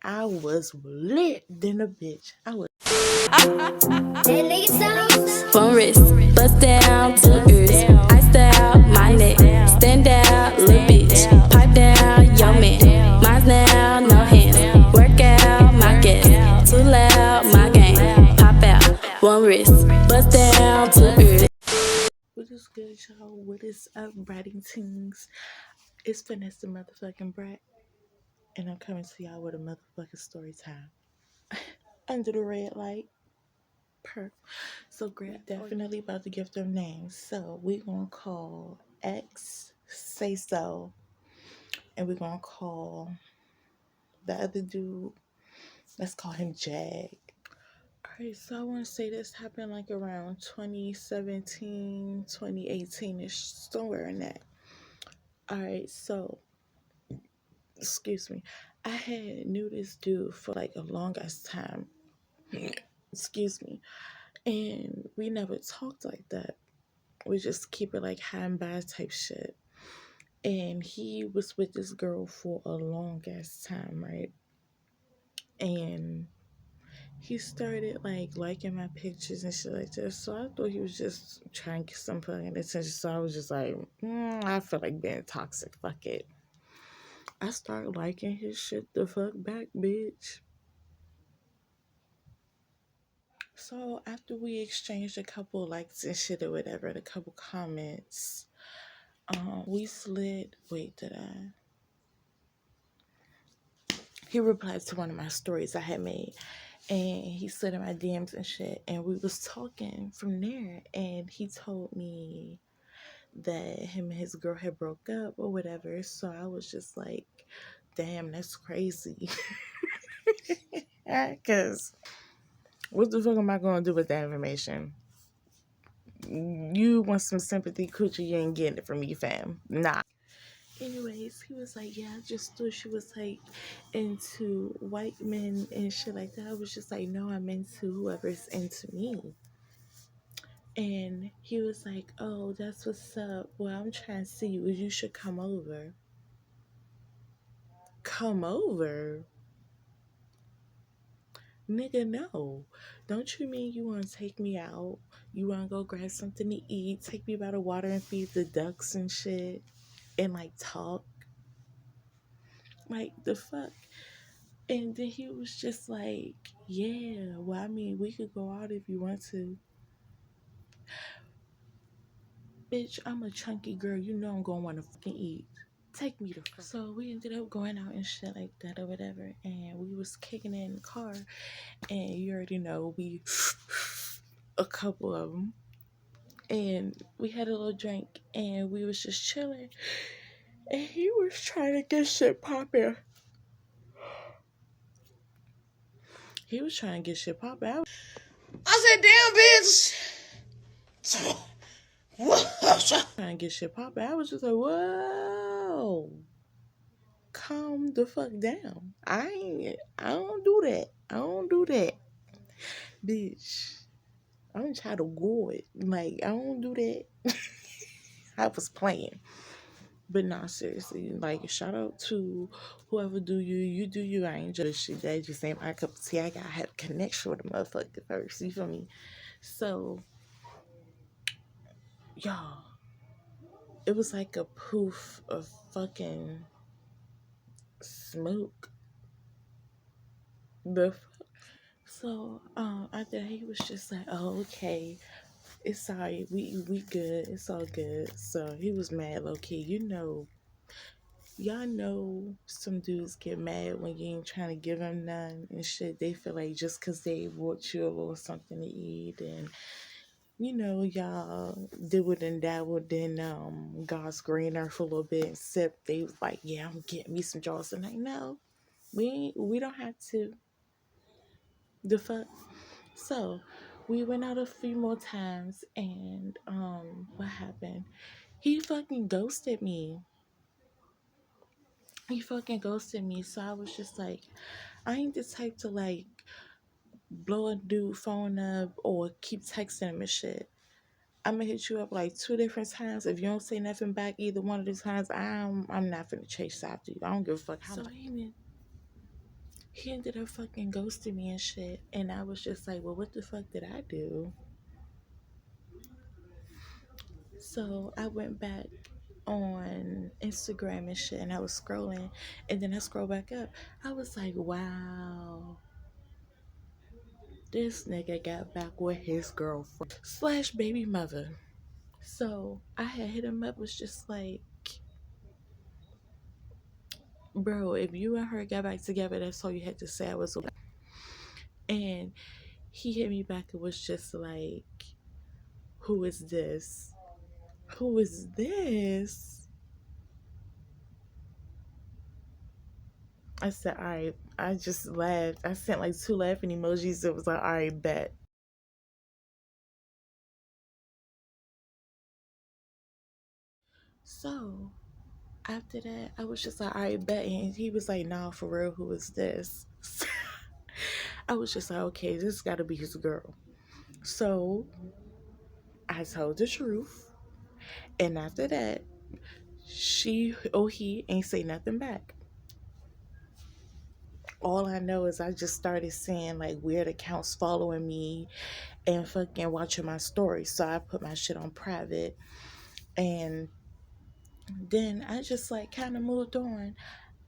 I was lit than a bitch. I was. Phone wrist, bust down, 2 ears, iced out, my neck, stand out, little bitch, pipe down, yo man, mine's now, no hands, work out, my gas, too loud, my game, pop out, one wrist, bust down, 2 ears. What is good, y'all? What is up, Bratting Tings? It's Vanessa motherfucking Brat, and I'm coming to y'all with a motherfucking story time. Under the red light. Perf. So Greg definitely about to give them names. So we gonna call X Say So, and we're gonna call the other dude, let's call him Jag. Alright, so I want to say this happened like around 2017, 2018-ish, somewhere in that. Alright, so, excuse me. I had knew this dude for like a long ass time. Excuse me. And we never talked like that. We just keep it like high and bad type shit. And he was with this girl for a long ass time, right? And he started like liking my pictures and shit like that. So I thought he was just trying to get some fucking attention. So I was just like, I feel like being toxic. Fuck it. I started liking his shit the fuck back, bitch. So after we exchanged a couple likes and shit or whatever, a couple comments, we slid. Wait, did I? He replied to one of my stories I had made, and he slid in my DMs and shit, and we was talking from there, and he told me that him and his girl had broke up or whatever. So I was just like, damn, that's crazy. Because what the fuck am I going to do with that information? You want some sympathy, coochie, you ain't getting it from me, fam. Nah. Anyways, he was like, yeah, I just thought she was like into white men and shit like that. I was just like, no, I'm into whoever's into me. And he was like, oh, that's what's up. Well, I'm trying to see you. You should come over. Come over? Nigga, no. Don't you mean you want to take me out? You want to go grab something to eat? Take me by the water and feed the ducks and shit? And like talk? Like, the fuck? And then he was just like, yeah, well, I mean, we could go out if you want to. Bitch, I'm a chunky girl. You know I'm going to want to fucking eat. Take me to front. So we ended up going out and shit like that or whatever. And we was kicking it in the car. And you already know, we a couple of them. And we had a little drink. And we was just chilling. And he was trying to get shit popping. He was trying to get shit popping. I said, damn, bitch. Trying to get shit popping. I was just like, whoa. Calm the fuck down. I don't do that. I don't do that. Bitch. I'm trying to go it. Like, I don't do that. I was playing. But nah, seriously. Like, shout out to whoever do you. You do you. I ain't just shit. That just ain't my cup of tea. I gotta have a connection with the motherfucker first. You feel me? So, y'all. It was like a poof of fucking smoke. So after he was just like, oh, okay, it's alright, we good, it's all good. So he was mad low key. Y'all know some dudes get mad when you ain't trying to give them none and shit. They feel like just cause they bought you a little something to eat, and y'all do it and dabbled in God's green earth a little bit, except they was like, yeah, I'm getting me some jaws, and like, no, we don't have to. The fuck. So we went out a few more times, and what happened? He fucking ghosted me. So I was just like, I ain't the type to like blow a dude phone up or keep texting him and shit. I'm gonna hit you up like 2 different times. If you don't say nothing back either one of the times, I'm not finna chase after you. I don't give a fuck how much. he ended up fucking ghosting me and shit. And I was just like, well, what the fuck did I do? So I went back on Instagram and shit, and I was scrolling, and then I scrolled back up. I was like, wow, this nigga got back with his girlfriend slash baby mother. So I had hit him up, was just like, bro, if you and her got back together, that's all you had to say. I was like, and he hit me back and was just like, who is this? Who is this? I said, all right. I just laughed. I sent like 2 laughing emojis. It was like, all right, bet. So after that, I was just like, all right, bet. And he was like, nah, for real, who is this? I was just like, okay, this got to be his girl. So I told the truth. And after that, he ain't say nothing back. All I know is I just started seeing like weird accounts following me and fucking watching my stories. So I put my shit on private. And then I just like kind of moved on.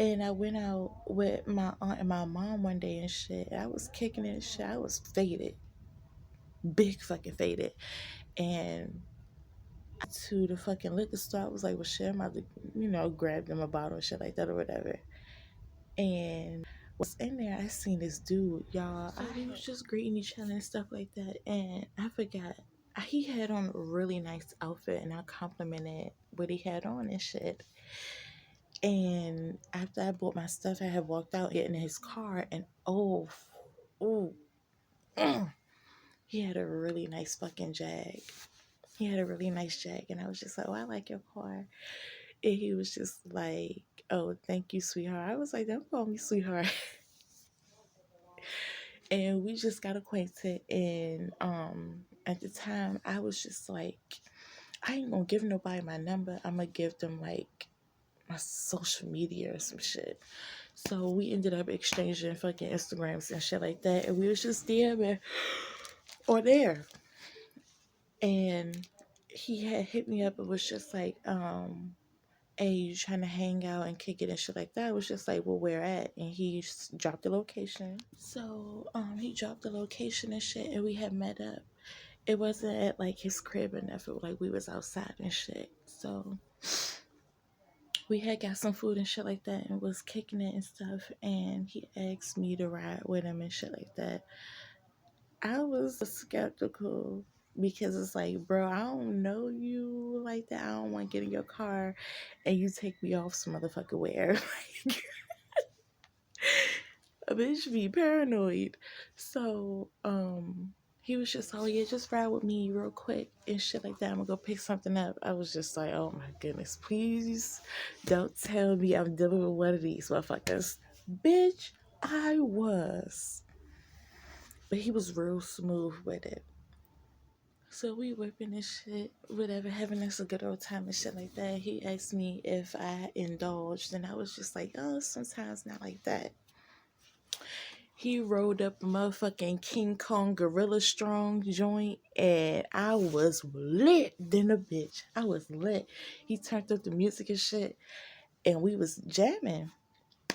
And I went out with my aunt and my mom one day and shit. I was kicking it and shit. I was faded. Big fucking faded. And to the fucking liquor store, I was like, well, shit, I'm about to, grab them a bottle and shit like that or whatever. And was in there, I seen this dude, y'all. We was just greeting each other and stuff like that. And I forgot. He had on a really nice outfit and I complimented what he had on and shit. And after I bought my stuff, I had walked out, getting in his car, and oh, he had a really nice fucking Jag. He had a really nice Jag, and I was just like, oh, I like your car. And he was just like, oh, thank you, sweetheart. I was like, don't call me sweetheart. And we just got acquainted, and at the time, I was just like, I ain't gonna give nobody my number. I'm gonna give them like my social media or some shit. So we ended up exchanging fucking Instagrams and shit like that. And we was just DMing or there. And he had hit me up. It was just like, hey, you trying to hang out and kick it and shit like that? I was just like, well, where at? And he dropped the location. So he dropped the location and shit, and we had met up. It wasn't at like his crib or nothing. Like we was outside and shit. So we had got some food and shit like that and was kicking it and stuff. And he asked me to ride with him and shit like that. I was skeptical because it's like, bro, I don't know you like that. I don't want to get in your car and you take me off some motherfucker where. Like, a bitch be paranoid. So, he was just, oh yeah, just ride with me real quick and shit like that. I'm gonna go pick something up. I was just like, oh my goodness, please don't tell me I'm dealing with one of these motherfuckers. Bitch, I was. But he was real smooth with it. So we whipping and shit, whatever, having us a good old time and shit like that. He asked me if I indulged, and I was just like, oh, sometimes not like that. He rolled up a motherfucking King Kong Gorilla Strong joint, and I was lit than a bitch. I was lit. He turned up the music and shit, and we was jamming.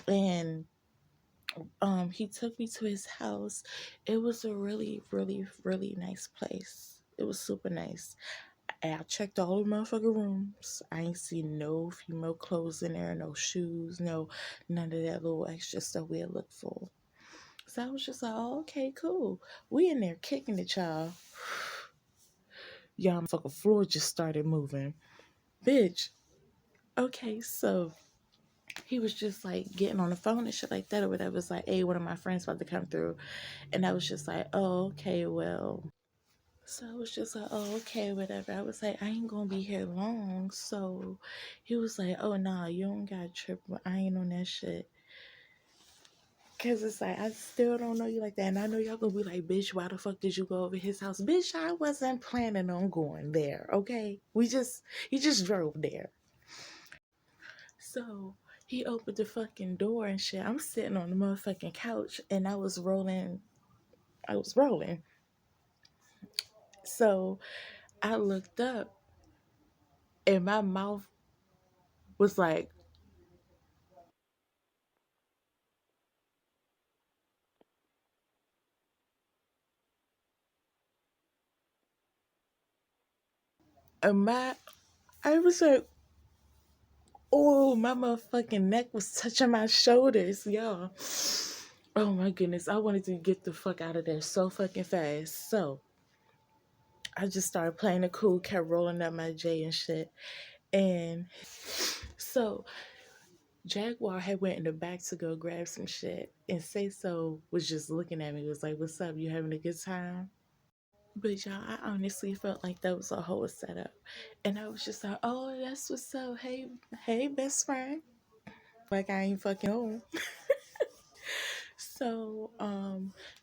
And he took me to his house. It was a really, really, really nice place. It was super nice. And I checked all the motherfucking rooms. I ain't see no female clothes in there, no shoes, none of that little extra stuff we had looked for. So I was just like, oh, okay, cool. We in there kicking it, y'all. Y'all motherfucking floor just started moving. Bitch. Okay, so he was just like getting on the phone and shit like that or whatever. It's like, hey, one of my friends about to come through. And I was just like, oh, okay, well. So I was just like, oh, okay, whatever. I was like, I ain't gonna be here long. So he was like, oh, nah, you don't got to trip. I ain't on that shit. Cause it's like, I still don't know you like that. And I know y'all gonna be like, bitch, why the fuck did you go over his house? Bitch, I wasn't planning on going there, okay? He just drove there. So He opened the fucking door and shit. I'm sitting on the motherfucking couch and I was rolling. I was rolling. So I looked up and my mouth was like, and I was like, oh, my motherfucking neck was touching my shoulders, y'all. Oh my goodness, I wanted to get the fuck out of there so fucking fast. So I just started playing it cool, kept rolling up my J and shit. And so Jaguar had went in the back to go grab some shit, and Say So was just looking at me. Was like, "What's up? You having a good time?" But y'all, I honestly felt like that was a whole setup, and I was just like, "Oh, that's what's up. Hey, hey, best friend." Like I ain't fucking home. So,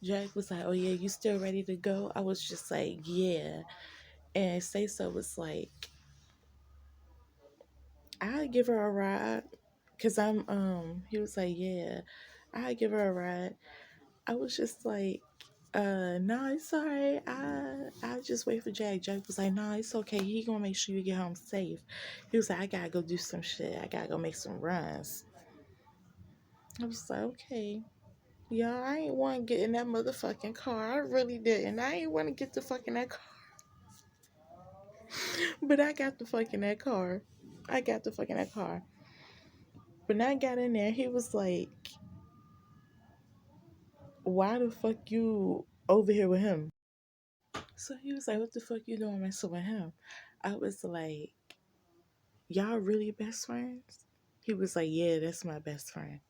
Jack was like, "Oh yeah, you still ready to go?" I was just like, "Yeah," and Say So was like, "I'll give her a ride," cause He was like, "Yeah, I'll give her a ride." I was just like, no, it's alright. I just wait for Jack. Jack was like, no, it's okay. He gonna make sure you get home safe. He was like, I gotta go do some shit. I gotta go make some runs. I was like, okay. Yeah, I ain't want to get in that motherfucking car. I really didn't. I ain't want to get the fucking that car. But I got the fucking that car. I got the fucking that car. But when I got in there, he was like, why the fuck you over here with him? So he was like, what the fuck you doing messing with him? I was like, y'all really best friends? He was like, yeah, that's my best friend.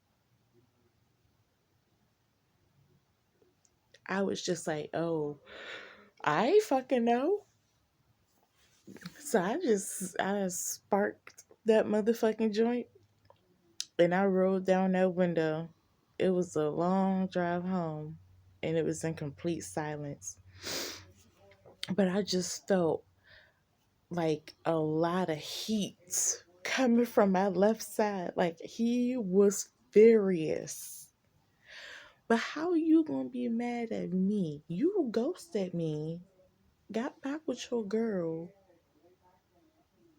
I was just like, oh, I ain't fucking know. So I sparked that motherfucking joint and I rolled down that window. It was a long drive home and it was in complete silence. But I just felt like a lot of heat coming from my left side. Like he was furious. But how you gonna be mad at me? You ghosted me, got back with your girl.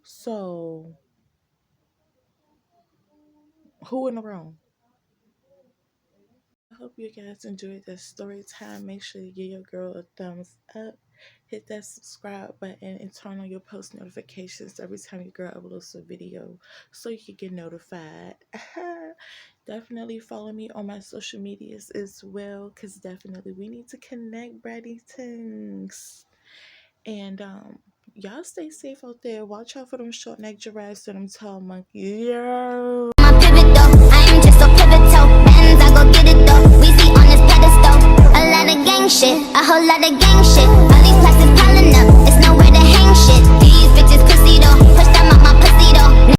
So who in the wrong? I hope you guys enjoyed that story time. Make sure you give your girl a thumbs up. Hit that subscribe button and turn on your post notifications every time your girl uploads a video so you can get notified. Definitely follow me on my social medias as well because definitely we need to connect, Braddingtons. And y'all stay safe out there. Watch out for them short neck giraffes and them tall monkeys. Yo. I'm a pivot though, I am just so pivotal. Bands, I go get it though. We see on this pedestal. A lot of gang shit, a whole lot of gang shit. All these plastics piling up, it's no